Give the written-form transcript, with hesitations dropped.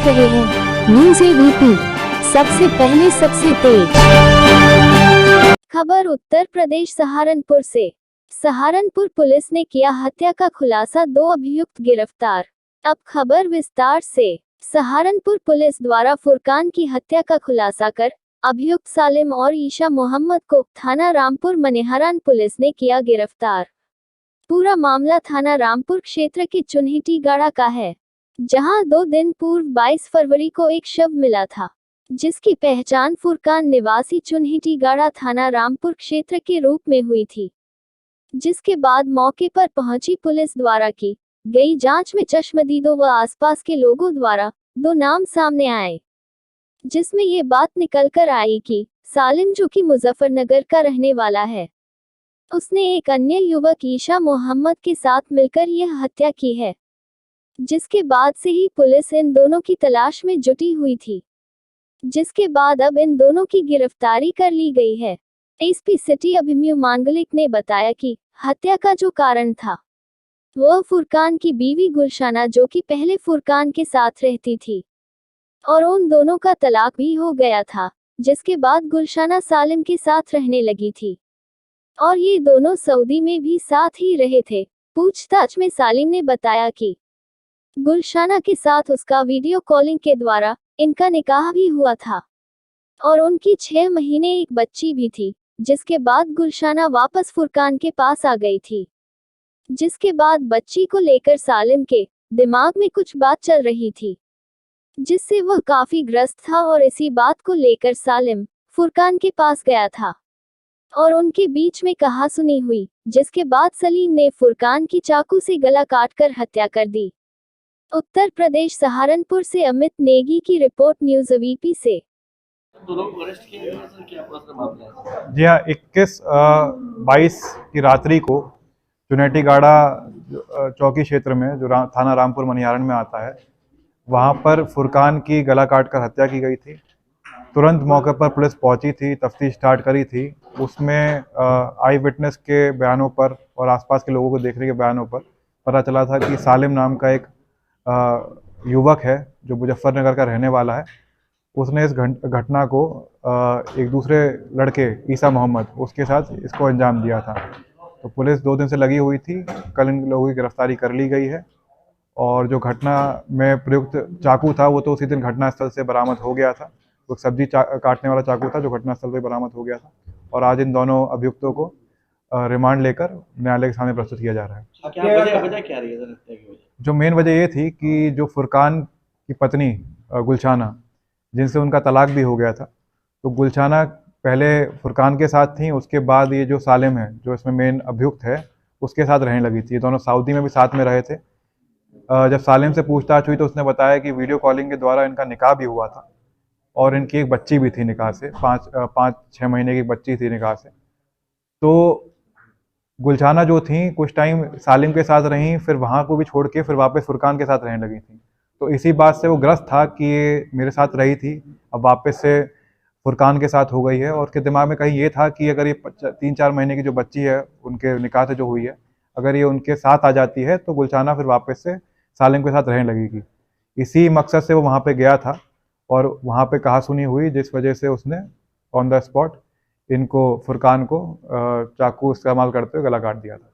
रहे हैं news ABP, सबसे पहले सबसे तेज खबर। उत्तर प्रदेश सहारनपुर से। सहारनपुर पुलिस ने किया हत्या का खुलासा, 2 अभियुक्त गिरफ्तार। अब खबर विस्तार से। सहारनपुर पुलिस द्वारा फुरकान की हत्या का खुलासा कर अभियुक्त सालिम और ईशा मोहम्मद को थाना रामपुर मनिहारान पुलिस ने किया गिरफ्तार। पूरा मामला थाना रामपुर क्षेत्र के चुन्हिटी गाड़ा का है, जहां 2 दिन पूर्व 22 फरवरी को एक शव मिला था, जिसकी पहचान फुरकान निवासी चुन्हिटी गाड़ा थाना रामपुर क्षेत्र के रूप में हुई थी। जिसके बाद मौके पर पहुंची पुलिस द्वारा की गई जांच में चश्मदीदों व आसपास के लोगों द्वारा 2 नाम सामने आए, जिसमें ये बात निकलकर आई कि सालिम, जो कि मुजफ्फरनगर का रहने वाला है, उसने एक अन्य युवक ईशा मोहम्मद के साथ मिलकर यह हत्या की है। जिसके बाद से ही पुलिस इन दोनों की तलाश में जुटी हुई थी, जिसके बाद अब इन दोनों की गिरफ्तारी कर ली गई है। एसपी सिटी अभिमन्यु मांगलिक ने बताया कि हत्या का जो कारण था वह फुरकान की बीवी गुलशाना, जो कि पहले फुरकान के साथ रहती थी, और उन दोनों का तलाक भी हो गया था, जिसके बाद गुलशाना सालिम के साथ रहने लगी थी और ये दोनों सऊदी में भी साथ ही रहे थे। पूछताछ में सालिम ने बताया कि गुलशाना के साथ उसका वीडियो कॉलिंग के द्वारा इनका निकाह भी हुआ था और उनकी 6 महीने एक बच्ची भी थी। जिसके बाद गुलशाना वापस फुरकान के पास आ गई थी, जिसके बाद बच्ची को लेकर सालिम के दिमाग में कुछ बात चल रही थी, जिससे वह काफी ग्रस्त था और इसी बात को लेकर सालिम फुरकान के पास गया था और उनके बीच में कहासुनी हुई, जिसके बाद सलीम ने फुरकान की चाकू से गला काटकर हत्या कर दी। उत्तर प्रदेश सहारनपुर से अमित नेगी की रिपोर्ट, न्यूज़ एबीपी से। जी हाँ, 21-22 की रात्रि को चुन्हिटी गाड़ा चौकी क्षेत्र में, जो थाना रामपुर मनिहारन में आता है, वहाँ पर फुरकान की गला काटकर हत्या की गई थी। तुरंत मौके पर पुलिस पहुंची थी, तफ्तीश स्टार्ट करी थी। उसमें आई विटनेस के बयानों पर और आसपास के लोगों को देखने के बयानों पर पता चला था कि सालिम नाम का एक युवक है, जो मुजफ्फरनगर का रहने वाला है। उसने इस घटना को एक दूसरे लड़के ईसा मोहम्मद, उसके साथ इसको अंजाम दिया था। तो पुलिस 2 दिन से लगी हुई थी। कल इन लोगों की गिरफ्तारी कर ली गई है और जो घटना में प्रयुक्त चाकू था वो तो उसी दिन घटनास्थल से बरामद हो गया था। तो सब्जी काटने वाला चाकू था जो घटनास्थल पर बरामद हो गया था और आज इन दोनों अभियुक्तों को रिमांड लेकर न्यायालय के सामने प्रस्तुत किया जा रहा है। क्या वजह क्या रही है हत्या की वजह? जो मेन वजह ये थी कि जो फुरकान की पत्नी गुलशाना, जिनसे उनका तलाक भी हो गया था, तो गुलशाना पहले फुरकान के साथ थी, उसके बाद ये जो सालिम है, जो इसमें मेन अभियुक्त है, उसके साथ रहने लगी थी। ये दोनों सऊदी में भी साथ में रहे थे। जब सालिम से पूछताछ हुई तो उसने बताया कि वीडियो कॉलिंग के द्वारा इनका निकाह भी हुआ था और इनकी एक बच्ची भी थी निकाह से, 5-6 महीने की बच्ची थी निकाह से। तो गुलशाना जो थी कुछ टाइम सालिम के साथ रहीं, फिर वहाँ को भी छोड़ के फिर वापस फुरकान के साथ रहने लगी थी। तो इसी बात से वो ग्रस्त था कि ये मेरे साथ रही थी, अब वापस से फुरकान के साथ हो गई है, और उसके दिमाग में कहीं ये था कि अगर ये 3-4 महीने की जो बच्ची है उनके निकाह से जो हुई है, अगर ये उनके साथ आ जाती है तो गुलशाना फिर वापस से सालिम के साथ रहने लगेगी। इसी मकसद से वो वहाँ पे गया था और वहाँ पे कहासुनी हुई, जिस वजह से उसने ऑन द स्पॉट इनको, फुरकान को चाकू इस्तेमाल करते हुए गला काट दिया था।